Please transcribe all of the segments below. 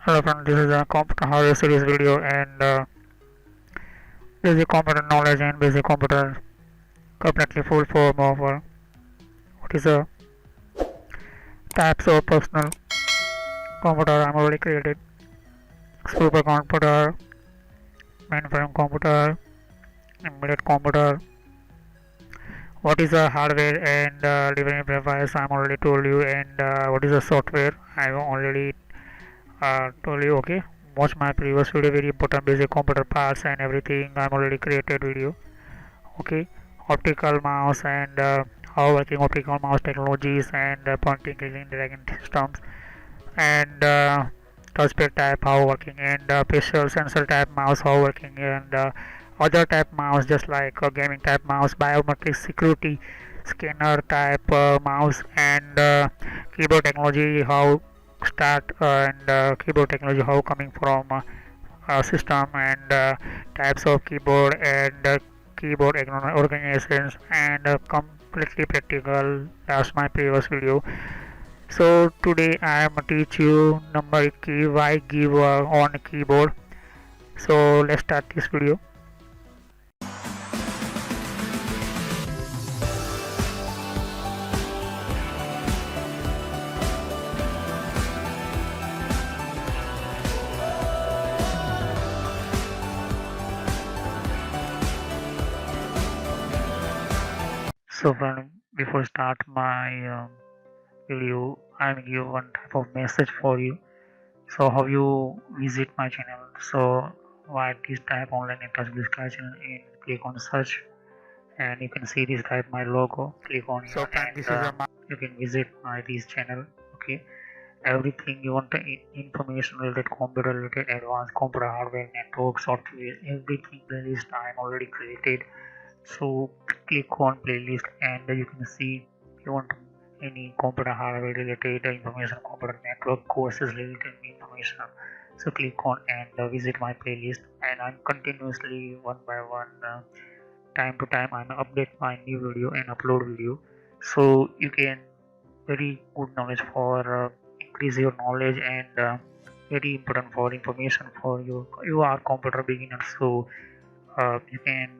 Hello friends, this is a computer hardware series video and basic computer knowledge and basic computer completely full form of what is a types of personal computer I'm already created. Supercomputer, mainframe computer, embedded computer. What is a hardware and living device I'm already told you, and what is a software I already told you. Okay, watch my previous video, very important basic computer parts and everything I'm already created video. Okay, optical mouse and how working optical mouse technologies and pointing clicking dragging systems and touchpad type how working and facial sensor type mouse how working and other type mouse just like gaming type mouse, biometric security scanner type mouse and keyboard technology how start and keyboard technology how coming from system and types of keyboard and keyboard organizations and completely practical. That's my previous video. So today I am teach you number key why give on keyboard. So let's start this video. So friend, before start my video, I will give one type of message for you. So how you visit my channel? So why this type online and touch this channel and click on search, and you can see this type my logo. Click on So here friend, and this is you can visit my this channel. Okay, everything you want information related, computer related, advanced computer hardware, network, software, everything playlist I am already created. So click on playlist and you can see you want any computer hardware related information, computer network courses related information. So click on and visit my playlist, and I'm continuously one by one time to time I'm update my new video and upload video. So you can very good knowledge for increase your knowledge and very important for information for you are computer beginner. So you can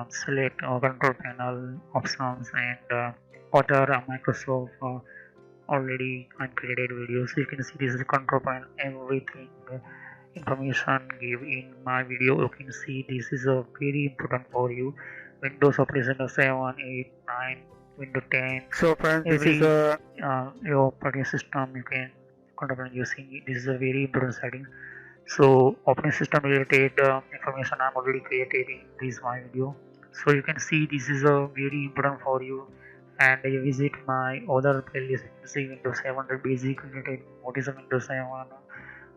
select control panel options and other Microsoft already uncreated videos. So you can see this is control panel, everything information give in my video. You can see this is a very important for you. Windows operating 7, 8, 9, Windows 10. so friends, this Every is a your operating system you can control panel using it. This is a very important setting. So operating system related information I'm already created in this my video. So you can see this is a very important for you, and you visit my other playlist. You can see Windows 7 basic related, what is a Windows 7,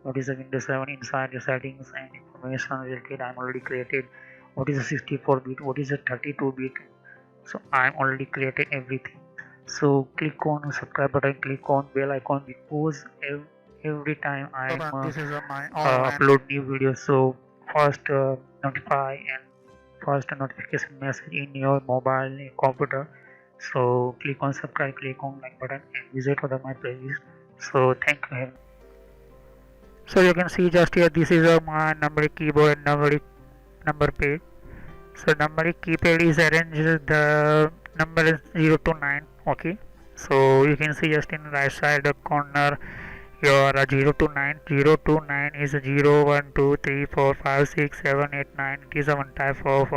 what is a Windows 7 inside the settings and information related I'm already created, what is a 64-bit, what is a 32-bit. So I'm already created everything. So click on subscribe button, click on bell icon, because every time I so friend, this is a my upload new videos, so first notify and first notification message in your mobile computer. So click on subscribe, click on like button and visit other my playlist. So thank you. So you can see just here this is my numeric keyboard and number page. So numeric keypad is arranged, the number is 0 to 9. Okay, so you can see just in right side corner your 0 to 9. 0 to 9 is 0, 1, 2, 3, 4, 5, 6, 7, 8, 9. It is a one type of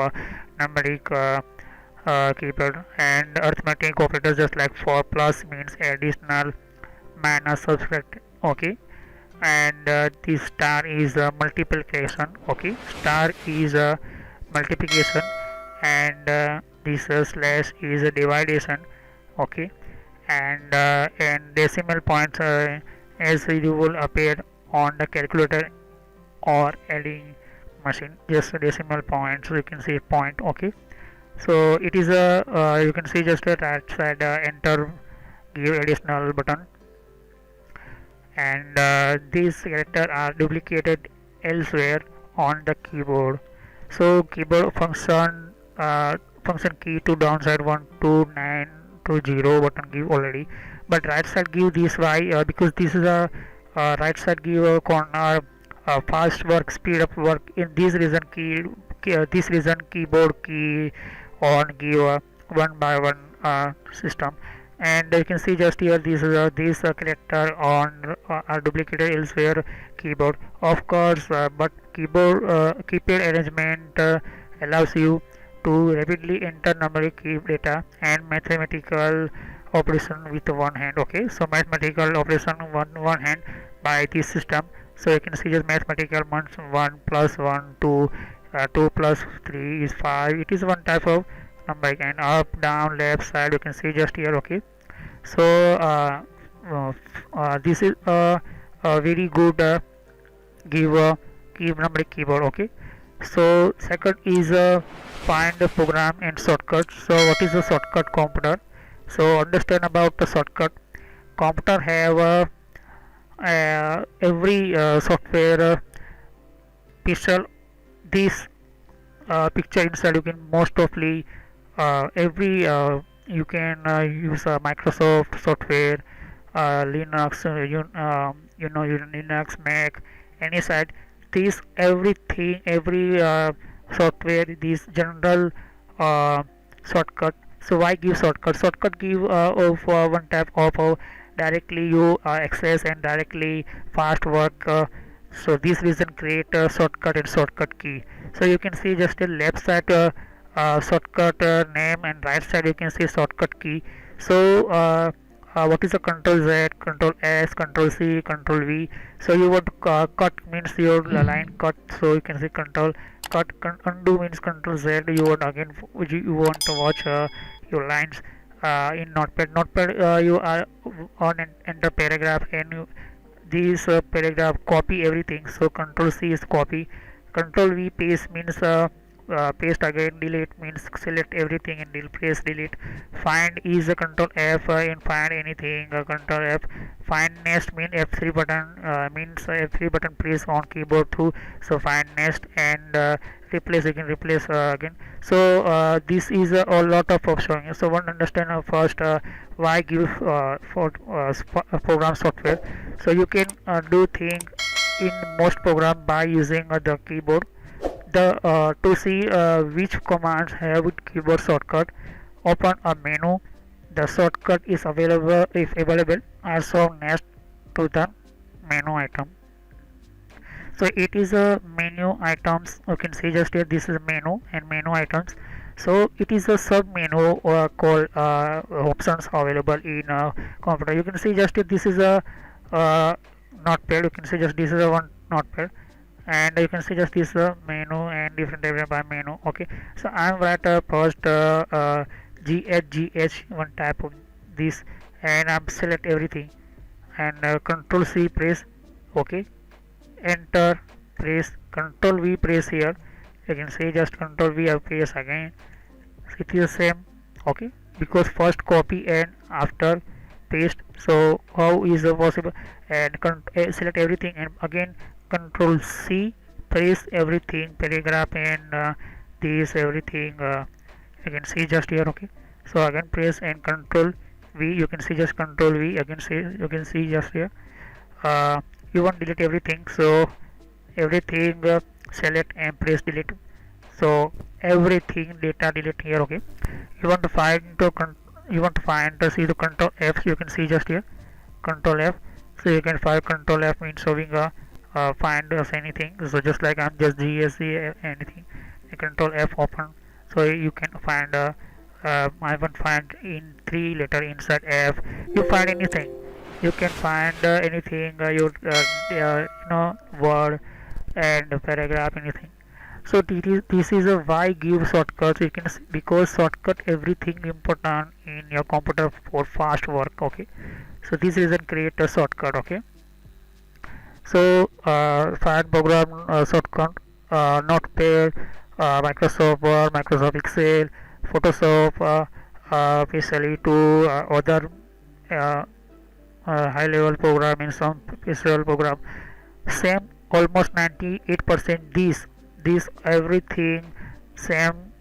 numeric keypad, and arithmetic operators just like for plus means additional, minus, subtract. Okay, and this star is multiplication. Okay, star is multiplication, and this slash is a division. Okay, and decimal points as usual appear on the calculator or adding machine, just decimal points. So you can see point. Okay, so it is a you can see just a right side enter give additional button, and these characters are duplicated elsewhere on the keyboard. So keyboard function key to downside 1 to 9 to 0 button give already, but right side give this. Why? Because this is a right side give a corner, fast work, speed up work. In this reason this reason keyboard key on give one by one system. And you can see just here this character on are duplicated elsewhere keyboard, of course, but keypad arrangement allows you to rapidly enter numeric key data and mathematical operation with one hand. Okay, so mathematical operation one hand by this system. So you can see just mathematical ones, 1 plus 1 2, 2 plus 3 is 5. It is one type of number, and up down left side you can see just here. Okay, so this is a very good numeric keyboard. Okay, so second is find the program and shortcut. So what is a shortcut computer? So understand about the shortcut. Computer have every software pixel this picture inside. You can most ofly every you can use Microsoft software, Linux, Linux, Mac, any side. This everything, every software, this general shortcut. So why give shortcut? Shortcut give of one type of directly you access and directly fast work. So this reason create a shortcut and shortcut key. So you can see just a left side shortcut name, and right side you can see shortcut key. So what is a control Z, control S, control C, control V? So you want to cut means your line cut, so you can see control cut. Undo means control Z. You want again, you want to watch your lines in notepad. You are on enter paragraph, and this paragraph copy everything. So control C is copy, control V paste means paste again, delete means select everything and press delete. Find is a control F in find anything, control F. Find next mean F3 button means F3 button press on keyboard too. So find next, and replace again. So this is a lot of options. So one understand first why give for program software. So you can do thing in most program by using the keyboard. The to see which commands have with keyboard shortcut, open a menu. The shortcut is available if available also next to the menu item. So it is a menu items. You can see just here this is menu and menu items. So it is a sub menu called options available in computer. You can see just here this is a notepad. You can see just this is a one notepad, and you can see just this menu and different by menu. Okay, so I'm write first GH one type of this, and I'm select everything, and control C press. Okay, enter, press control V, press here. You can see just control V, I press again. It is same. Okay, because first copy and after paste. So how is it possible? And select everything, and again control C, press everything, paragraph, and this everything you can see just here. Okay, so again press and control V. You can see just control V again. See, you can see just here. You want delete everything, so everything select and press delete. So everything data delete here. Okay, you want to find see the control F. You can see just here control F. So you can find control F means showing find us anything. So just like I'm just GSC anything, control F open. So you can find I want find in 3 letter inside F. You find anything. You can find anything your word and paragraph, anything. So this is a why give shortcuts. You can see, because shortcut everything important in your computer for fast work. Okay, so this reason create a shortcut. Okay, so find program shortcut, notepad, Microsoft Word, Microsoft Excel, Photoshop, especially to other high level program in some special program. Same almost 98% this everything same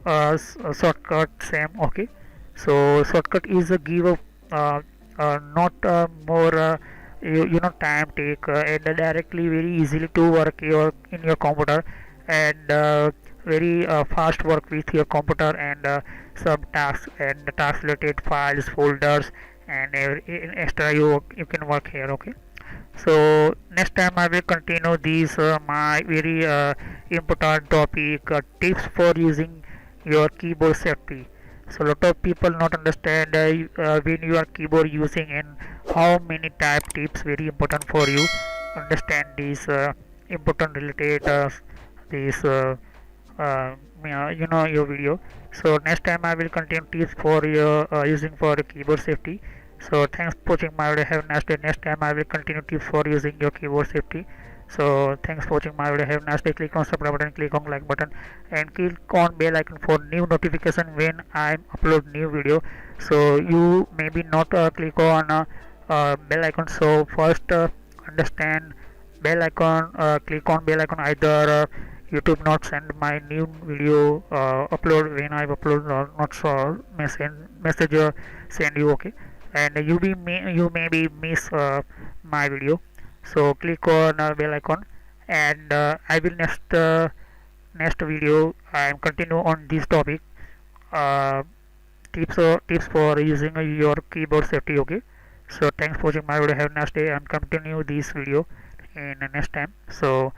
shortcut same. Okay, so shortcut is a give of not more time take and directly very easily to work in your computer, and very fast work with your computer, and some tasks and the task related files, folders, and extra you can work here. Okay, so next time I will continue these my very important topic, tips for using your keyboard safety. So lot of people not understand when you are keyboard using, and how many type tips very important for you understand these important related these your video. So next time I will continue tips for your using for keyboard safety. So thanks for watching my video. Have a nice day. Next time I will continue tips for using your keyboard safety. So thanks for watching my video. Have a nice day. Click on subscribe button, click on like button, and click on bell icon for new notification when I upload new video. So you maybe not click on bell icon. So first understand bell icon. Click on bell icon. Either YouTube not send my new video upload when I upload, not so message send you. Okay, and you maybe miss my video. So click on bell icon, and I will next video I am continue on this topic, uh, tips for using your keyboard safety. Okay, so thanks for watching my video. Have a nice day, and continue this video in next time. So